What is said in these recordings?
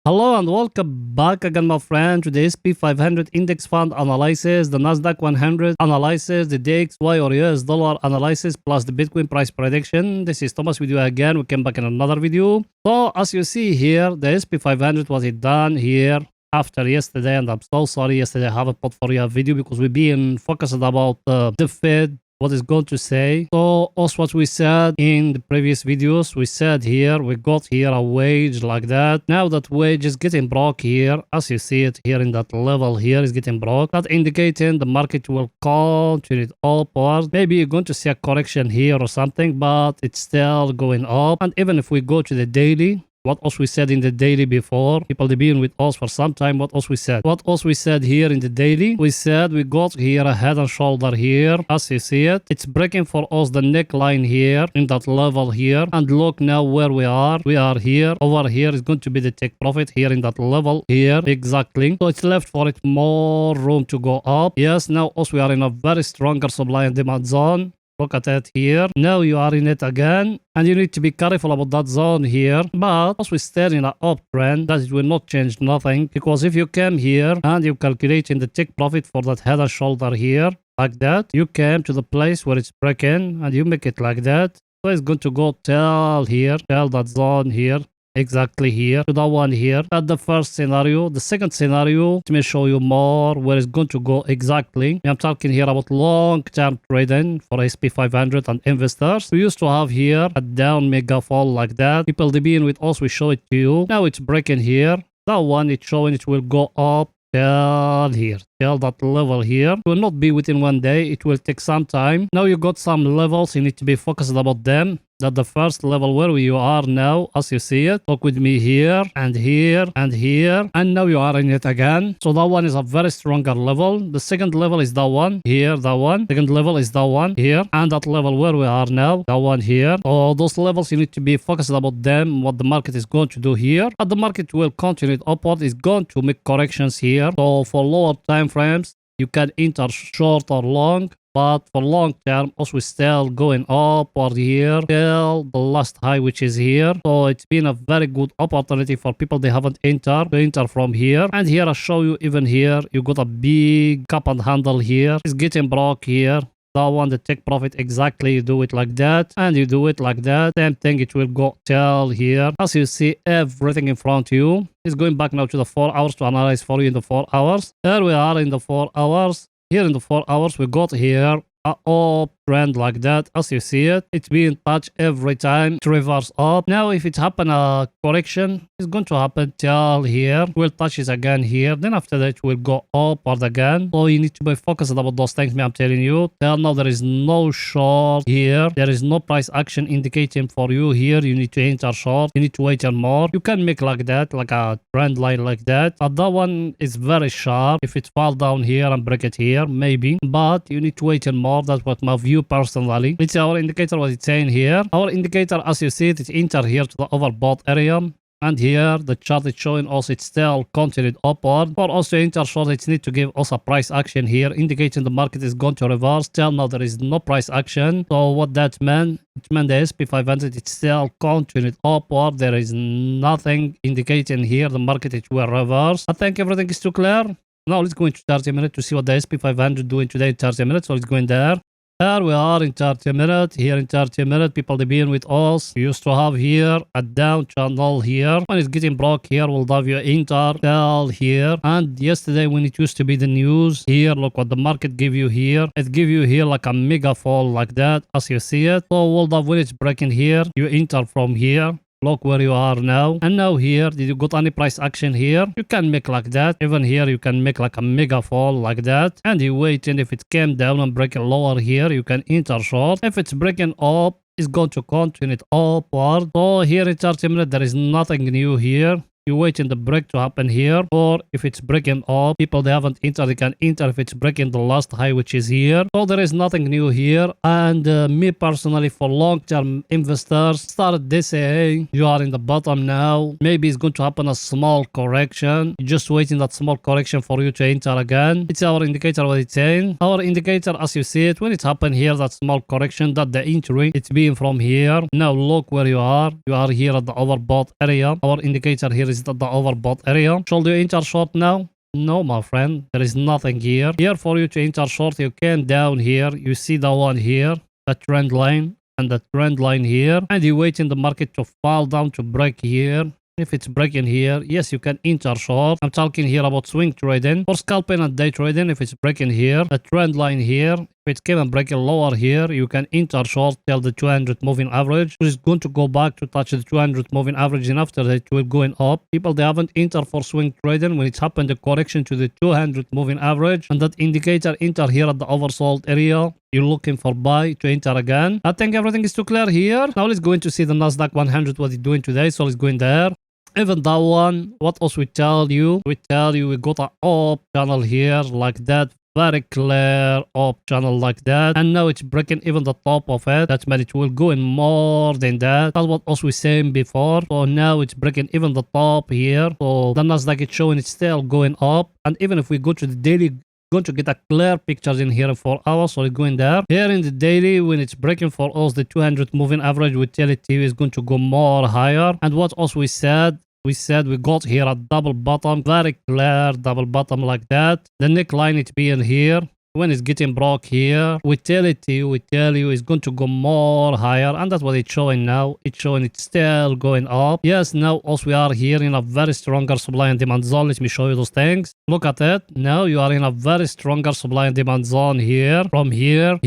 Hello and welcome back again, my friend, to the SP500 index fund analysis, the Nasdaq 100 analysis, the DXY or US dollar analysis, plus the Bitcoin price prediction. This is Thomas with you again. We came back in another video. So as you see here, the SP500 was it done here after yesterday, and I'm so sorry yesterday I haven't put for you a video because we've been focused about the Fed, what is going to say. So also what we said in the previous videos, we said here we got here a wage like that. Now that wage is getting broke here, as you see it here in that level here is getting broke. That indicating the market will continue upwards. Maybe you're going to see a correction here or something, but it's still going up. And even if we go to the daily, what else we said in the daily before? People they've been with us for some time. What else we said? What else we said here in the daily? We said we got here a head and shoulder here. As you see it, it's breaking for us the neckline here in that level here. And look now where we are. We are here. Over here is going to be the take profit here in that level here. Exactly. So it's left for it more room to go up. Yes, now also we are in a very stronger supply and demand zone. Look at it here. Now you are in it again, and you need to be careful about that zone here. But as we stay in an uptrend, that it will not change nothing, because if you came here and you calculate in the take profit for that head and shoulder here like that, you came to the place where it's breaking and you make it like that. So it's going to go till here, till that zone here. Exactly here to that one here. That's the first scenario. The second scenario, let me show you more where it's going to go exactly. I'm talking here about long-term trading for SP500 and investors. We used to have here a down mega fall like that. People they've been with us, we show it to you. Now it's breaking here. That one it's showing it will go up till here, till that level here. It will not be within one day. It will take some time. Now you got some levels. You need to be focused about them. That the first level where you are now, as you see it. Talk with me here and here and here, and now you are in it again. So that one is a very stronger level. The second level is that one here, that one. Second level is that one here, and that level where we are now, that one here. So those levels you need to be focused about them, what the market is going to do here. But the market will continue upward. It's going to make corrections here. So for lower time frames, you can enter short or long. But for long term, also still going upward here till the last high, which is here. So it's been a very good opportunity for people they haven't entered to enter from here. And here I show you even here, you got a big cup and handle here. It's getting broke here. That one, the take profit, exactly, you do it like that, and you do it like that. Same thing, it will go till here. As you see, everything in front of you is going back now to the 4 hours to analyze for you in the 4 hours. There we are in the 4 hours. Here in the 4 hours, we got here a uptrend like that. As you see it, it's being touched every time to reverse up. Now, if it happen a correction, it's going to happen till here. We'll touch it again here. Then after that, we'll go upward again. So you need to be focused about those things, I'm telling you. Till now, there is no short here. There is no price action indicating for you here. You need to enter short. You need to wait and more. You can make like that, like a trend line like that. But that one is very sharp. If it fall down here and break it here, maybe. But you need to wait and more. That's what my view personally. It's our indicator, what it's saying here. Our indicator, as you see it, enter here to the overbought area. And here, the chart is showing us it's still continued upward. For us to enter short, it needs to give us a price action here, indicating the market is going to reverse. Till now, there is no price action. So what that meant? It meant the SP500, it's still continued upward. There is nothing indicating here the market it will reverse. I think everything is too clear. Now let's go into 30 minutes to see what the SP500 doing today in 30 minutes. So let's go in there. There we are in 30 minutes. Here in 30 minutes, people they been with us. We used to have here a down channel here. When it's getting broke here, we'll have you enter till here. And yesterday when it used to be the news, here look what the market give you here. It give you here like a mega fall like that, as you see it. So we'll have when it's breaking here, you enter from here. Look where you are now. And now here, did you got any price action here? You can make like that. Even here, you can make like a mega fall like that. And you wait, and if it came down and break lower here, you can enter short. If it's breaking up, it's going to continue it upward. So here in 30 minutes, there is nothing new here. You waiting the break to happen here, or if it's breaking up, people they haven't entered, they can enter if it's breaking the last high, which is here. So there is nothing new here. And me personally, for long-term investors, started this saying you are in the bottom now. Maybe it's going to happen a small correction. You're just waiting that small correction for you to enter again. It's our indicator what it's saying. Our indicator, as you see it, when it happened here, that small correction, that the entry, it's being from here. Now look where you are. You are here at the overbought area. Our indicator here is the overbought area. Should you enter short now? No, my friend, there is nothing here. Here for you to enter short, you can down here. You see the one here, the trend line and the trend line here. And you wait in the market to fall down to break here. If it's breaking here, yes, you can enter short. I'm talking here about swing trading or scalping and day trading. If it's breaking here, the trend line here, if it came and breaking lower here, you can enter short till the 200 moving average, which is going to go back to touch the 200 moving average, and after that it will going up. People, they haven't entered for swing trading when it's happened the correction to the 200 moving average, and that indicator enter here at the oversold area. You're looking for buy to enter again. I think everything is too clear here. Now let's go into see the Nasdaq 100 what it's doing today. So let's go in there. Even that one, what else we tell you? We tell you we got an up channel here like that. Very clear up channel like that, and now it's breaking even the top of it. That means it will go in more than that. That's what else we saying before. So now it's breaking even the top here. So the Nasdaq is showing it's still going up, and even if we go to the daily, going to get a clear pictures in here in 4 hours. So we're going there. Here in the daily, when it's breaking for us the 200 moving average, we tell it is going to go more higher. And what else we said? We said we got here a double bottom, very clear double bottom like that. The neckline it's being here. When it's getting broke here, we tell you it's going to go more higher, and that's what it's showing now. It's showing it's still going up. Yes, now also we are here in a very stronger supply and demand zone. Let me show you those things. Look at it. Now you are in a very stronger supply and demand zone here, from here,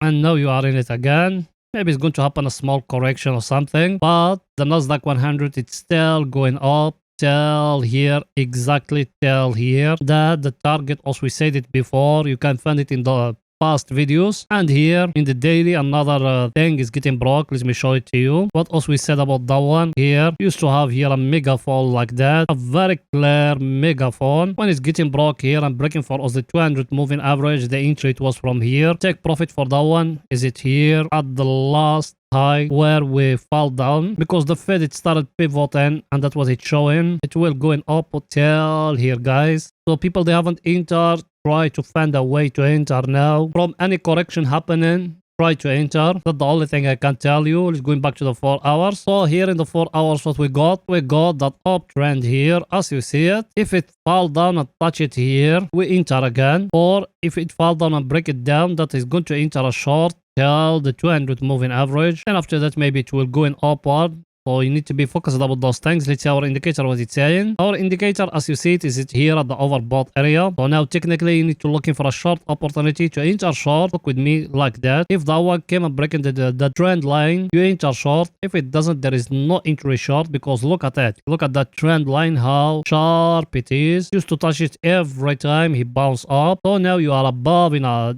and now you are in it again. Maybe it's going to happen a small correction or something, but the Nasdaq 100, it's still going up till here, exactly till here. That the target, as we said it before, you can find it in the past videos. And here in the daily, another thing is getting broke. Let me show it to you. What else we said about that one? Here used to have here a mega fall like that, a very clear mega fall. When it's getting broke here and breaking for us the 200 moving average, the entry it was from here. Take profit for that one. Is it here at the last high where we fall down? Because the Fed, it started pivoting, and that's what it's showing. It will going up till here, guys. So people, they haven't entered, try to find a way to enter now. From any correction happening, try to enter. That's the only thing I can tell you. Let's going back to the 4 hours. So here in the 4 hours, what we got that uptrend here, as you see it. If it fall down and touch it here, we enter again. Or if it fall down and break it down, that is going to enter a short till the 200 moving average, and after that maybe it will go in upward. So you need to be focused about those things. Let's see our indicator, what it's saying. Our indicator, as you see it, is it here at the overbought area. So now technically you need to looking for a short opportunity to enter short. Look with me like that. If that one came and breaking the trend line, you enter short. If it doesn't, there is no entry short, because look at it. Look at that trend line, how sharp it is. Used to touch it every time he bounced up. So now you are above in a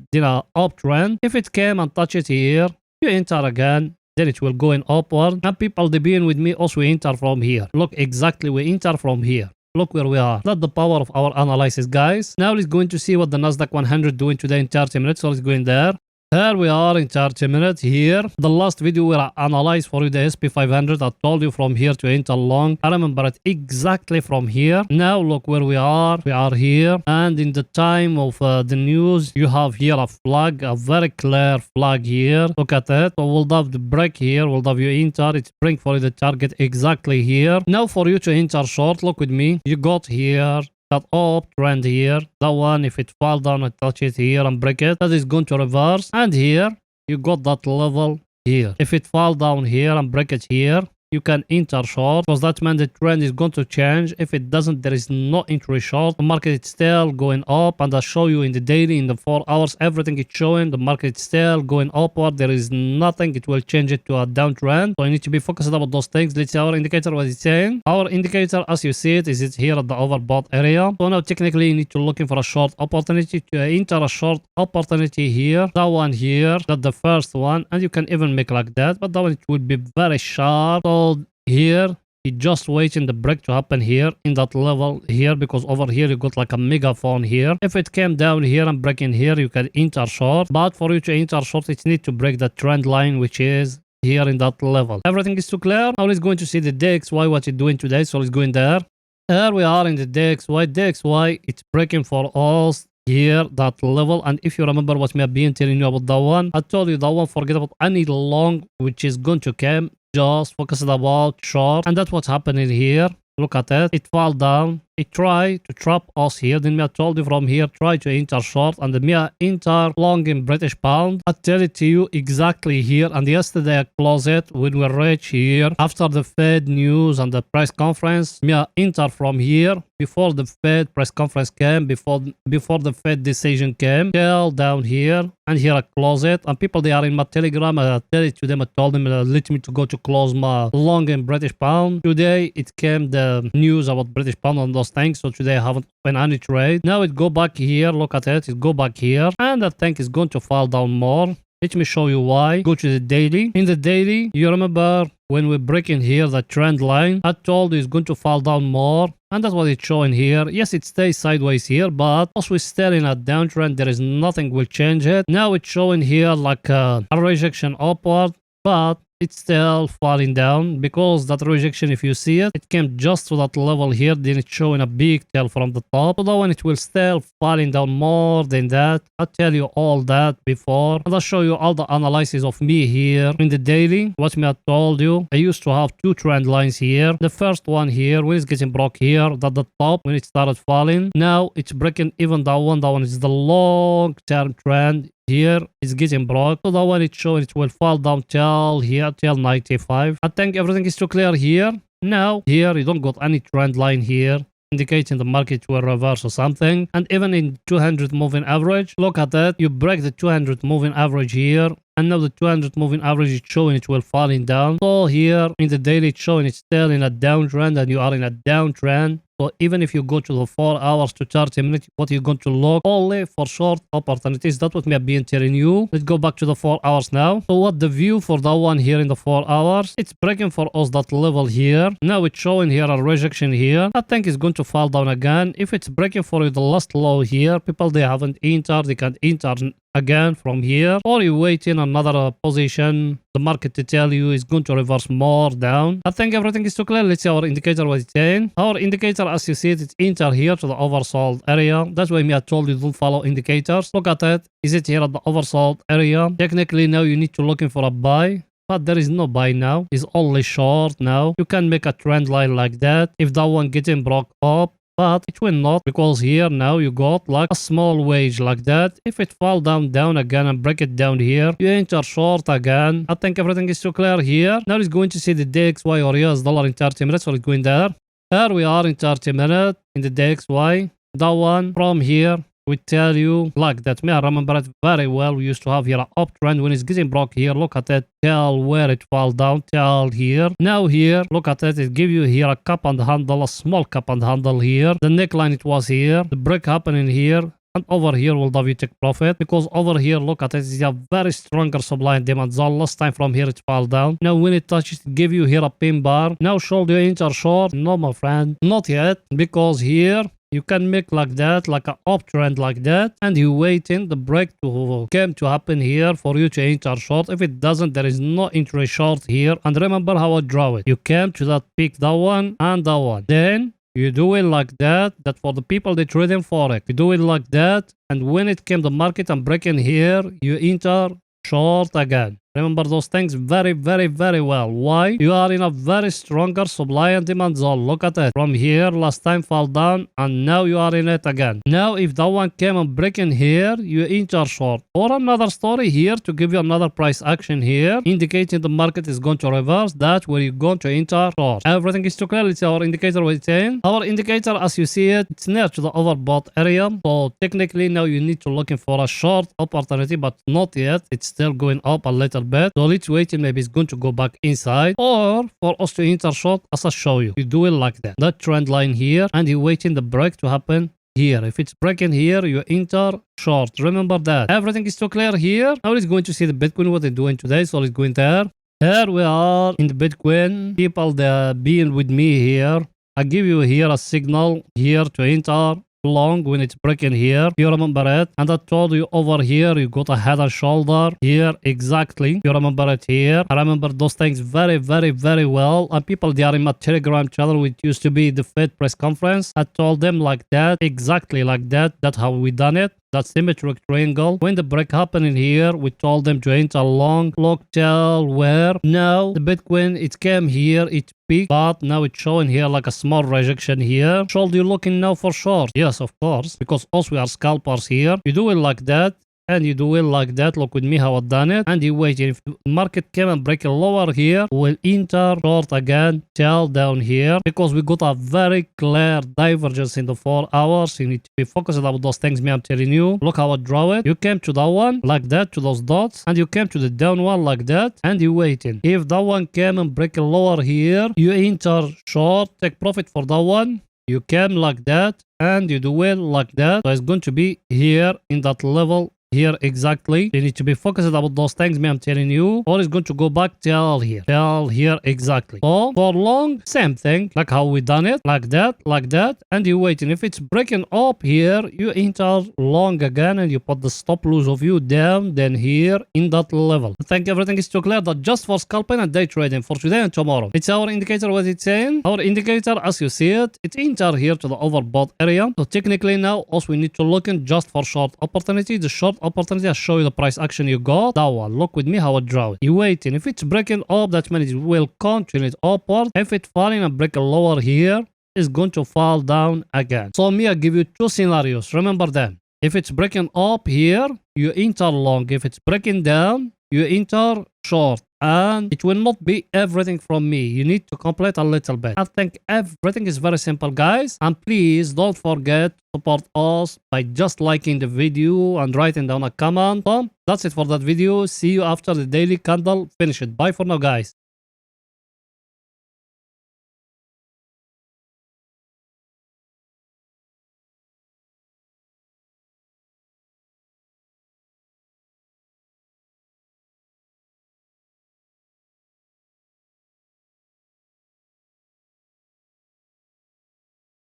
uptrend. If it came and touch it here, you enter again. Then it will go in upward. And people, they being with me, also we enter from here. Look, exactly, we enter from here. Look where we are. That's the power of our analysis, guys. Now let's go into see what the Nasdaq 100 doing today in 30 minutes. So let's go in there. Here we are in 30 minutes here. The last video where I analyzed for you the SP 500, I told you from here to enter long. I remember it exactly from here. Now look where we are. We are here. And in the time of the news, you have here a flag, a very clear flag here. Look at it. So we'll have the break here. We'll have you enter. It's bring for you the target exactly here. Now for you to enter short, look with me. You got here that uptrend here. That one, if it fall down and touch it here and break it, that is going to reverse. And here you got that level here. If it fall down here and break it here, you can enter short, because that means the trend is going to change. If it doesn't, there is no entry short. The market is still going up, and I show you in the daily, in the 4 hours, everything is showing the market is still going upward. There is nothing it will change it to a downtrend. So you need to be focused about those things. Let's see our indicator, what it's saying. Our indicator, as you see it, is it here at the overbought area. So now technically you need to looking for a short opportunity to enter a short opportunity here. That one here, that's the first one, and you can even make like that, but that one it will be very sharp. So here you just waiting the break to happen here in that level here, because over here you got like a megaphone here. If it came down here and breaking here, you can enter short, but for you to enter short, it need to break the trend line, which is here in that level. Everything is too clear. Now let's going to see the DXY, what it's doing today. So let's go in there. Here we are in the DXY. It's breaking for us here that level. And if you remember what me have been telling you about that one, I told you that one, forget about any long which is going to come. Just focus about short, and that's what's happening here. Look at it. It fall down. It tried to trap us here. Then I told you from here, try to enter short and me enter long in British pound. I tell it to you exactly here. And yesterday I closed it when we reach here after the Fed news and the press conference. Me enter from here before the Fed press conference came, before the Fed decision came. Till down here. And here I close it. And people, they are in my Telegram. I tell it to them. I told them, let me to go to close my long in British pound. Today it came the news about British pound and those things. So today I haven't opened any trade. Now it go back here. Look at it. It go back here. And I think it's going to fall down more. Let me show you why. Go to the daily. In the daily, you remember when we break in here the trend line, I told you it's going to fall down more. And that's what it's showing here. Yes, it stays sideways here, but as we're still in a downtrend, there is nothing will change it. Now it's showing here like a rejection upward, but it's still falling down because that rejection, if you see it, it came just to that level here. Then it's showing a big tail from the top. So that one, it will still falling down more than that. I'll tell you all that before. And I'll show you all the analysis of me here in the daily. What me I told you, I used to have two trend lines here. The first one here, when it's getting broke here, that the top, when it started falling. Now it's breaking even that one. That one is the long-term trend. Here it's getting broke. So that one it's showing it will fall down till here, till 95. I think everything is too clear here. Now, here you don't got any trend line here indicating the market will reverse or something. And even in 200 moving average, look at that. You break the 200 moving average here. And now the 200 moving average is showing it will falling down. So here in the daily it's showing it's still in a downtrend and you are in a downtrend. So even if you go to the 4 hours to 30 minutes, what you're going to look only for short opportunities. That's what me have been telling you. Let's go back to the 4 hours now. So what the view for that one here in the 4 hours? It's breaking for us that level here. Now it's showing here a rejection here. I think it's going to fall down again. If it's breaking for you the last low here, people they haven't entered, they can't enter again from here, or you wait in another position, the market to tell you is going to reverse more down. I think everything is too clear. Let's see our indicator what it's saying. Our indicator, as you see it, it's enter here to the oversold area. That's why me I told you don't follow indicators. Look at it. Is it here at the oversold area? Technically now you need to looking for a buy. But there is no buy now. It's only short now. You can make a trend line like that. If that one getting broke up, but it will not, because here now you got like a small wage like that. If it fall down again and break it down here, you enter short again. I think everything is too clear here. Now it's going to see the DXY or US dollar in 30 minutes. So it's going there. Here we are in 30 minutes in the DXY. That one from here. We tell you like that. Me, I remember it very well. We used to have here an uptrend when it's getting broke here. Look at it. Tell where it fall down. Tell here. Now here, look at it. It give you here a cup and handle, a small cup and handle here. The neckline it was here. The break happening here. And over here will have you take profit, because over here, look at it, it's a very stronger supply and demand zone. Last time from here it fall down. Now when it touches, it give you here a pin bar. Now should you enter short? No, my friend, not yet, because here you can make like that, like an uptrend like that, and you waiting the break to come to happen here for you to enter short. If it doesn't, there is no entry short here. And remember how I draw it. You came to that peak, that one and that one. Then you do it like that. That for the people that trading forex, you do it like that. And when it came the market and breaking here, you enter short again. Remember those things very, very, very well. Why? You are in a very stronger supply and demand zone. Look at it. From here, last time fall down, and now you are in it again. Now, if that one came and breaking here, you enter short. Or another story here to give you another price action here, indicating the market is going to reverse. That's where you're going to enter short. Everything is too clear. It's our indicator what it's saying. Our indicator, as you see it, it's near to the overbought area. So technically, now you need to looking for a short opportunity, but not yet. It's still going up a little bit. So let's wait and maybe it's going to go back inside, or for us to enter short as I show you. You do it like that. That trend line here, and you waiting the break to happen here. If it's breaking here, you enter short. Remember that. Everything is too clear here. Now it's going to see the Bitcoin, what they're doing today. So let's go in there. Here we are in the Bitcoin. People that being with me here. I give you here a signal here to enter long when it's breaking here. You remember it? And I told you over here you got a head and shoulder here exactly. You remember it here? I remember those things very, very, very well. And people, they are in my Telegram channel, which used to be the Fed press conference. I told them like that, exactly like that. That's how we done it. that symmetric triangle. When the break happened in here, we told them to enter long. Look till where? Now the Bitcoin, it came here, it peaked, but now it's showing here like a small rejection here. Should you looking now for short? Yes, of course, because also we are scalpers here. You do it like that. And you do it like that. Look with me how I done it. And you wait. If the market came and break a lower here, we'll enter short again till down here, because we got a very clear divergence in the 4 hours. You need to be focused about those things, me, I'm telling you. Look how I draw it. You came to that one like that, to those dots, and you came to the down one like that, and you waiting. If that one came and break a lower here, you enter short, take profit for that one. You came like that, and you do it like that. So it's going to be here in that level. Here exactly. You need to be focused about those things, me, I'm telling you. Or it's going to go back till here. Till here exactly. So for long, same thing. Like how we done it. Like that. Like that. And you waiting. If it's breaking up here, you enter long again and you put the stop loss of you down. Then here in that level. I think everything is too clear. That just for scalping and day trading for today and tomorrow. It's our indicator. What it's saying. Our indicator, as you see it, it enter here to the overbought area. So technically now also we need to look in just for short opportunity. The short opportunity, I'll show you the price action you got. That one. Look with me how I draw it. You waiting. If it's breaking up, that means it will continue upward. If it's falling and break a lower here, it's going to fall down again. So me, I give you 2 scenarios. Remember them. If it's breaking up here, you enter long. If it's breaking down, you enter short. And it will not be everything from me. You need to complete a little bit. I think everything is very simple, guys. And please don't forget to support us by just liking the video and writing down a comment. So that's it for that video. See you after the daily candle. Finish it. Bye for now, guys.